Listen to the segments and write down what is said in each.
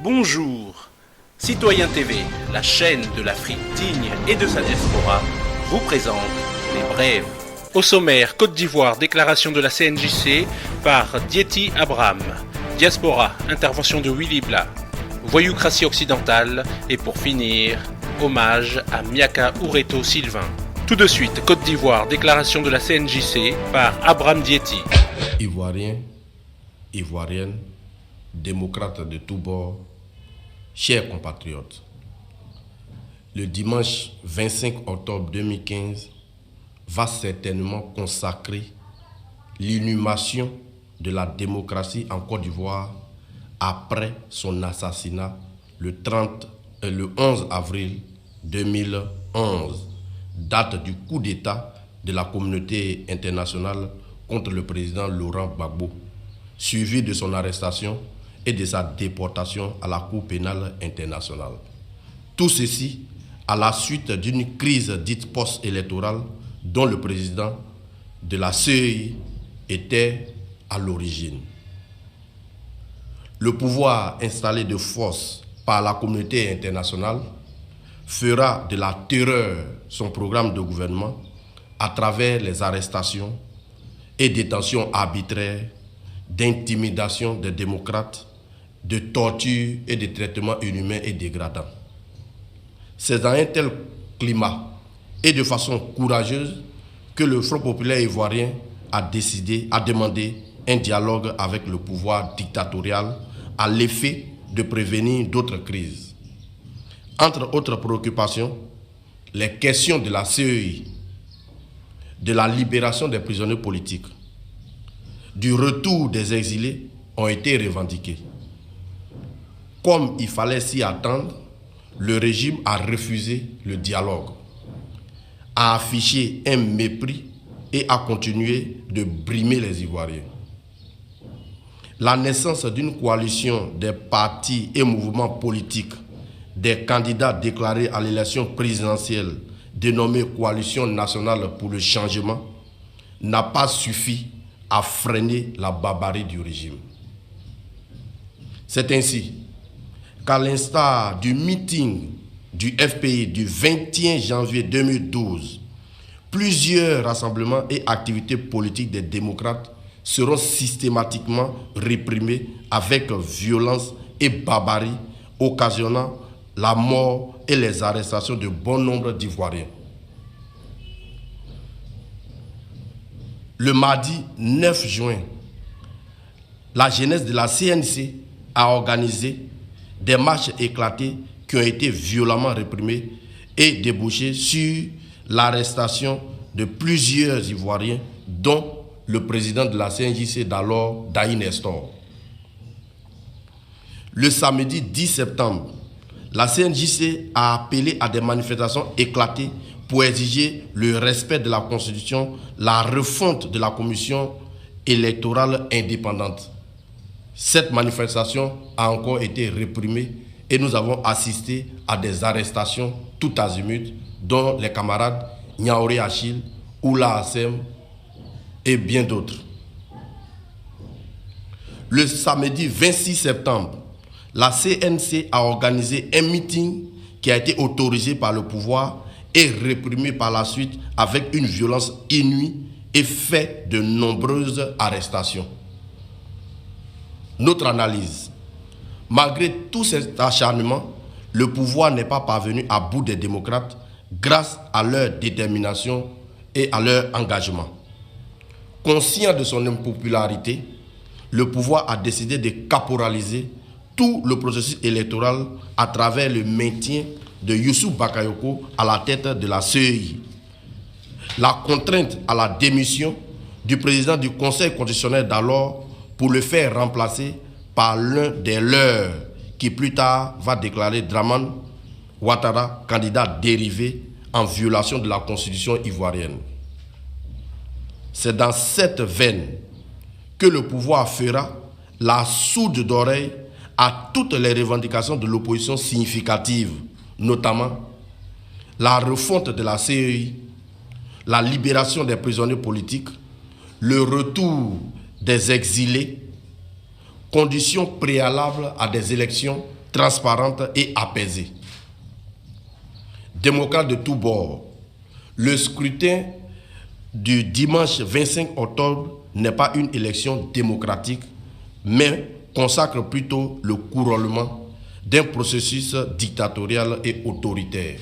Bonjour. Citoyen TV, la chaîne de l'Afrique digne et de sa diaspora, vous présente les brèves. Au sommaire, Côte d'Ivoire, déclaration de la CNJC par Diéti Abraham. Diaspora, intervention de Willy Bla. Voyoucratie occidentale. Et pour finir, hommage à Miaka Oureto Sylvain. Tout de suite, Côte d'Ivoire, déclaration de la CNJC par Abraham Diéti. Ivoiriens, Ivoiriennes, démocrates de tous bords, chers compatriotes, le dimanche 25 octobre 2015 va certainement consacrer l'inhumation de la démocratie en Côte d'Ivoire après son assassinat le 11 avril 2011, date du coup d'État de la communauté internationale contre le président Laurent Gbagbo, suivi de son arrestation et de sa déportation à la Cour pénale internationale. Tout ceci à la suite d'une crise dite post-électorale dont le président de la CEI était à l'origine. Le pouvoir installé de force par la communauté internationale fera de la terreur son programme de gouvernement à travers les arrestations et détentions arbitraires, d'intimidation des démocrates, de torture et de traitements inhumains et dégradants. C'est dans un tel climat et de façon courageuse que le Front populaire ivoirien a demandé un dialogue avec le pouvoir dictatorial à l'effet de prévenir d'autres crises. Entre autres préoccupations, les questions de la CEI, de la libération des prisonniers politiques, du retour des exilés ont été revendiquées. Comme il fallait s'y attendre, le régime a refusé le dialogue, a affiché un mépris et a continué de brimer les Ivoiriens. La naissance d'une coalition des partis et mouvements politiques, des candidats déclarés à l'élection présidentielle dénommée Coalition nationale pour le changement, n'a pas suffi à freiner la barbarie du régime. C'est ainsi qu'à l'instar du meeting du FPI du 21 janvier 2012, plusieurs rassemblements et activités politiques des démocrates seront systématiquement réprimés avec violence et barbarie, occasionnant la mort et les arrestations de bon nombre d'Ivoiriens. Le mardi 9 juin, la jeunesse de la CNC a organisé des marches éclatées qui ont été violemment réprimées et débouchées sur l'arrestation de plusieurs Ivoiriens, dont le président de la CNJC d'alors, Daï Nestor. Le samedi 10 septembre, la CNJC a appelé à des manifestations éclatées pour exiger le respect de la Constitution, la refonte de la commission électorale indépendante. Cette manifestation a encore été réprimée et nous avons assisté à des arrestations tout azimut, dont les camarades Niaouré Achille, Oula Assem et bien d'autres. Le samedi 26 septembre, la CNC a organisé un meeting qui a été autorisé par le pouvoir et réprimé par la suite avec une violence inouïe et fait de nombreuses arrestations. Notre analyse: malgré tout cet acharnement, le pouvoir n'est pas parvenu à bout des démocrates grâce à leur détermination et à leur engagement. Conscient de son impopularité, le pouvoir a décidé de caporaliser tout le processus électoral à travers le maintien de Youssou Bakayoko à la tête de la CEI. La contrainte à la démission du président du Conseil constitutionnel d'alors pour le faire remplacer par l'un des leurs qui plus tard va déclarer Dramane Ouattara candidat dérivé en violation de la Constitution ivoirienne. C'est dans cette veine que le pouvoir fera la sourde d'oreille à toutes les revendications de l'opposition significative, notamment la refonte de la CEI, la libération des prisonniers politiques, le retour des exilés, conditions préalables à des élections transparente et apaisée. Démocrates de tous bords, le scrutin du dimanche 25 octobre n'est pas une élection démocratique, mais consacre plutôt le couronnement d'un processus dictatorial et autoritaire.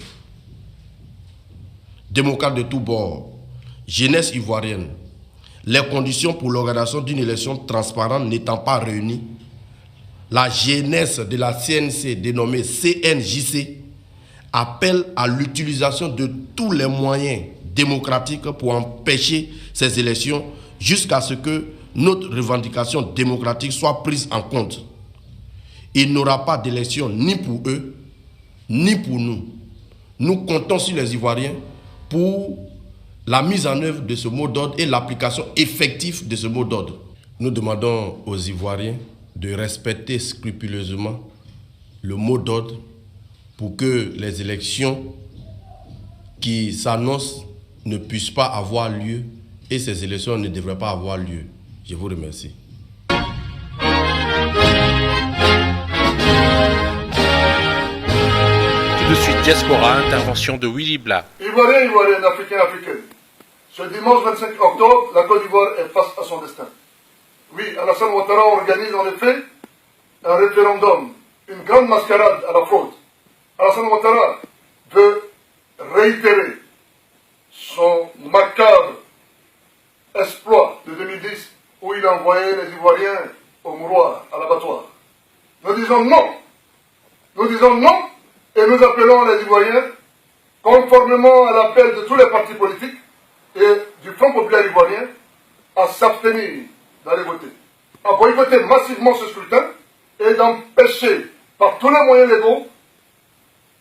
Démocrates de tous bords, jeunesse ivoirienne, les conditions pour l'organisation d'une élection transparente n'étant pas réunies, la jeunesse de la CNC, dénommée CNJC, appelle à l'utilisation de tous les moyens démocratiques pour empêcher ces élections jusqu'à ce que notre revendication démocratique soit prise en compte. Il n'y aura pas d'élection ni pour eux, ni pour nous. Nous comptons sur les Ivoiriens pour la mise en œuvre de ce mot d'ordre et l'application effective de ce mot d'ordre. Nous demandons aux Ivoiriens de respecter scrupuleusement le mot d'ordre pour que les élections qui s'annoncent ne puissent pas avoir lieu et ces élections ne devraient pas avoir lieu. Je vous remercie. Tout de suite, Diaspora, intervention de Willy Bla. Ivoiriens, Ivoiriennes, Africains, Africaines. Ce dimanche 25 octobre, la Côte d'Ivoire est face à son destin. Oui, Alassane Ouattara organise en effet un référendum, une grande mascarade à la fraude. Alassane Ouattara veut réitérer son macabre exploit de 2010 où il a envoyé les Ivoiriens au mouroir, à l'abattoir. Nous disons non. Nous disons non et nous appelons les Ivoiriens, conformément à l'appel de tous les partis politiques et du Front populaire ivoirien, à s'abstenir d'aller voter, à boycotter massivement ce scrutin et d'empêcher par tous les moyens légaux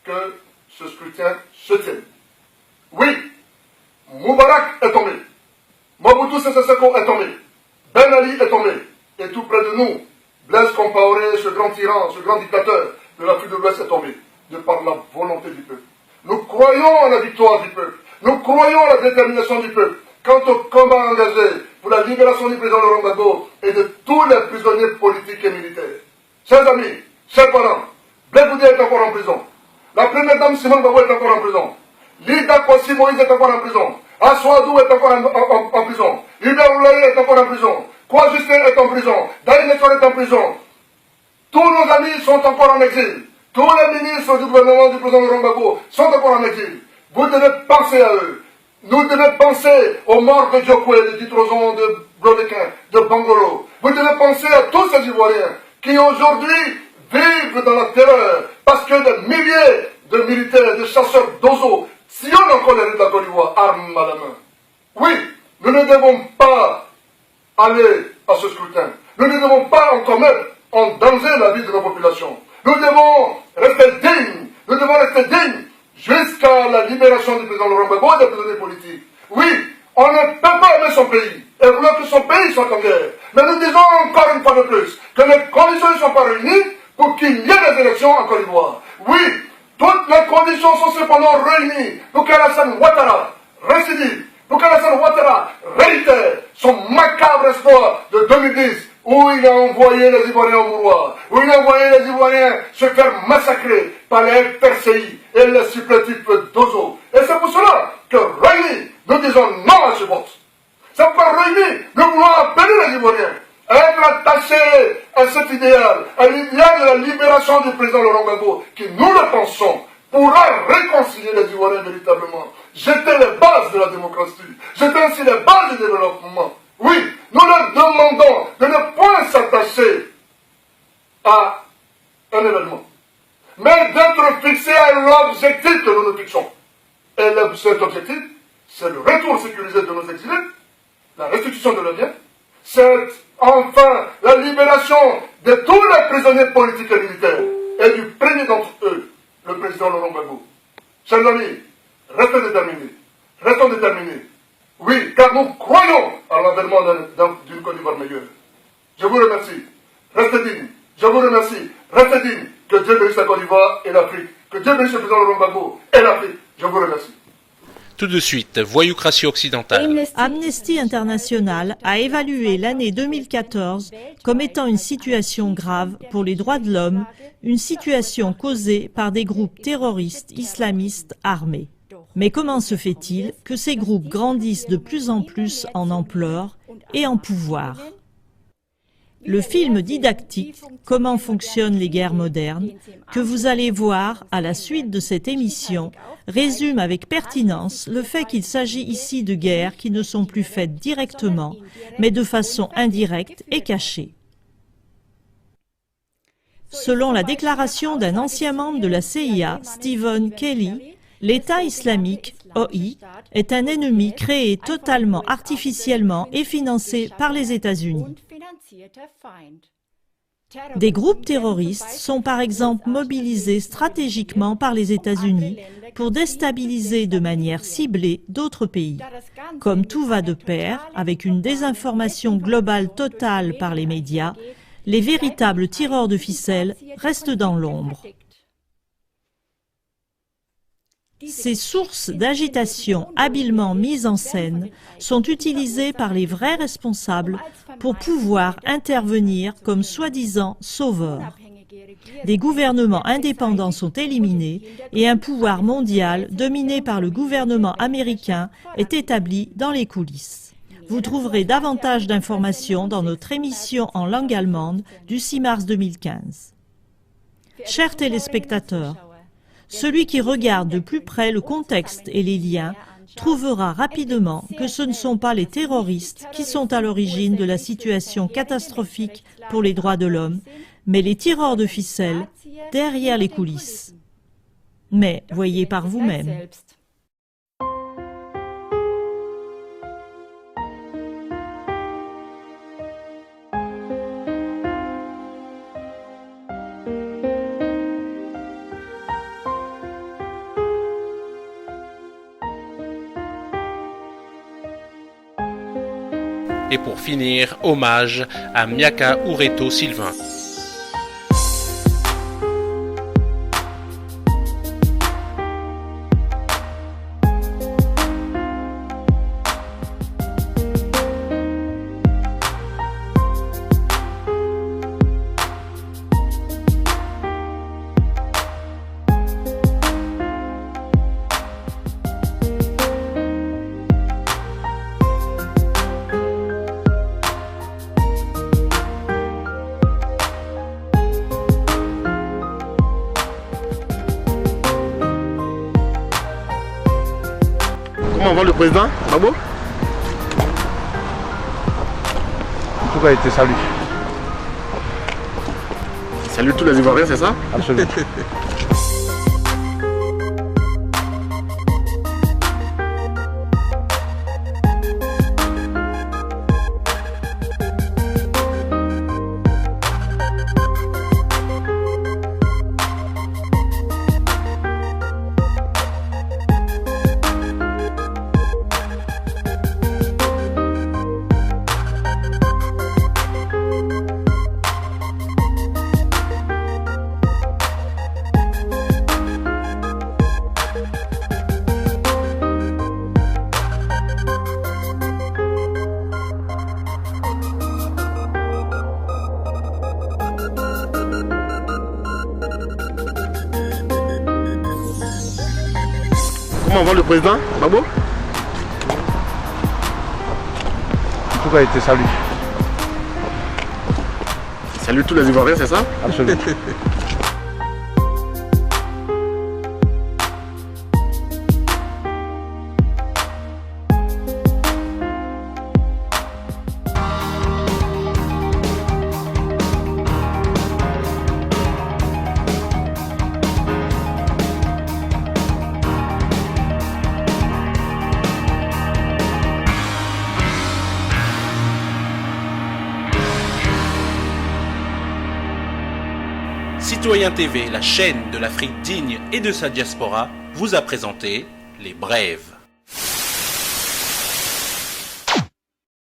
que ce scrutin se tienne. Oui, Moubarak est tombé, Mobutu Sese Seko est tombé, Ben Ali est tombé, et tout près de nous, Blaise Compaoré, ce grand tyran, ce grand dictateur de l'Afrique de l'Ouest est tombé, de par la volonté du peuple. Nous croyons à la victoire du peuple, nous croyons à la détermination du peuple. Quant au combat engagé pour la libération du président Laurent Gbagbo et de tous les prisonniers politiques et militaires. Chers amis, chers parents, Blaise Boudé est encore en prison. La première dame Simone Gbagbo est encore en prison. Lida Kwasi Moïse est encore en prison. Aswadou est encore en prison. Hubert Oulaye est encore en prison. Kwa Justin est en prison. Daï Nestor est en prison. Tous nos amis sont encore en exil. Tous les ministres du gouvernement du président Laurent Gbagbo sont encore en exil. Vous devez penser à eux. Nous devons penser aux morts de Diokwe, de Ditrozon, de Brodequin, de Bangolo. Vous devez penser à tous ces Ivoiriens qui aujourd'hui vivent dans la terreur parce que des milliers de militaires, de chasseurs d'oiseaux sillonnent encore les rues de la Côte d'Ivoire, armes à la main. Oui, nous ne devons pas aller à ce scrutin. Nous ne devons pas encore mettre en danger la vie de nos populations. Nous devons rester dignes. Nous devons rester dignes jusqu'à la libération du président Laurent Gbagbo et des prisonniers politiques. Oui, on ne peut pas aimer son pays et vouloir que son pays soit en guerre. Mais nous disons encore une fois de plus que les conditions ne sont pas réunies pour qu'il y ait des élections en Côte d'Ivoire. Oui, toutes les conditions sont cependant réunies pour qu'Alassane Ouattara récidive, pour qu'Alassane Ouattara réitère son macabre espoir de 2010 où il a envoyé les Ivoiriens au mouroir, où il a envoyé les Ivoiriens se faire massacrer par les FPRCI et les supplétifs d'Ozo. Et c'est pour cela que réunis, nous disons non à ce vote. C'est pourquoi réunis, nous voulons appeler les Ivoiriens à être attachés à cet idéal, à l'idéal de la libération du président Laurent Gbagbo, qui, nous le pensons, pourra réconcilier les Ivoiriens véritablement, jeter les bases de la démocratie, jeter ainsi les bases du développement. Oui, nous leur demandons de ne point s'attacher à un événement, mais d'être fixés à l'objectif que nous nous fixons. Et cet objectif, c'est le retour sécurisé de nos exilés, la restitution de leurs biens, c'est enfin la libération de tous les prisonniers politiques et militaires, et du premier d'entre eux, le président Laurent Gbagbo. Chers amis, restons déterminés, restons déterminés. Oui, car nous croyons à l'avènement d'une Côte d'Ivoire meilleure. Je vous remercie. Restez dignes. Je vous remercie. Restez dignes. Que Dieu bénisse la Côte d'Ivoire et l'Afrique. Que Dieu bénisse le président Laurent Gbagbo et l'Afrique. Je vous remercie. Tout de suite, voyoucratie occidentale. Amnesty International a évalué l'année 2014 comme étant une situation grave pour les droits de l'homme, une situation causée par des groupes terroristes islamistes armés. Mais comment se fait-il que ces groupes grandissent de plus en plus en ampleur et en pouvoir ? Le film didactique « Comment fonctionnent les guerres modernes » que vous allez voir à la suite de cette émission résume avec pertinence le fait qu'il s'agit ici de guerres qui ne sont plus faites directement, mais de façon indirecte et cachée. Selon la déclaration d'un ancien membre de la CIA, Stephen Kelly, l'État islamique, OI, est un ennemi créé totalement artificiellement et financé par les États-Unis. Des groupes terroristes sont par exemple mobilisés stratégiquement par les États-Unis pour déstabiliser de manière ciblée d'autres pays. Comme tout va de pair avec une désinformation globale totale par les médias, les véritables tireurs de ficelles restent dans l'ombre. Ces sources d'agitation habilement mises en scène sont utilisées par les vrais responsables pour pouvoir intervenir comme soi-disant sauveurs. Des gouvernements indépendants sont éliminés et un pouvoir mondial dominé par le gouvernement américain est établi dans les coulisses. Vous trouverez davantage d'informations dans notre émission en langue allemande du 6 mars 2015. Chers téléspectateurs, celui qui regarde de plus près le contexte et les liens trouvera rapidement que ce ne sont pas les terroristes qui sont à l'origine de la situation catastrophique pour les droits de l'homme, mais les tireurs de ficelles derrière les coulisses. Mais voyez par vous-même. Et pour finir, hommage à Miaka Ureto Sylvain. Comment va le président Babo? Tout a été salué. Salut tous les Ivoiriens, c'est ça? Absolument. Comment va le président Babo? Tout a été salué. Salut tous les Ivoiriens, c'est ça? Absolument. Citoyen TV, la chaîne de l'Afrique digne et de sa diaspora, vous a présenté Les Brèves.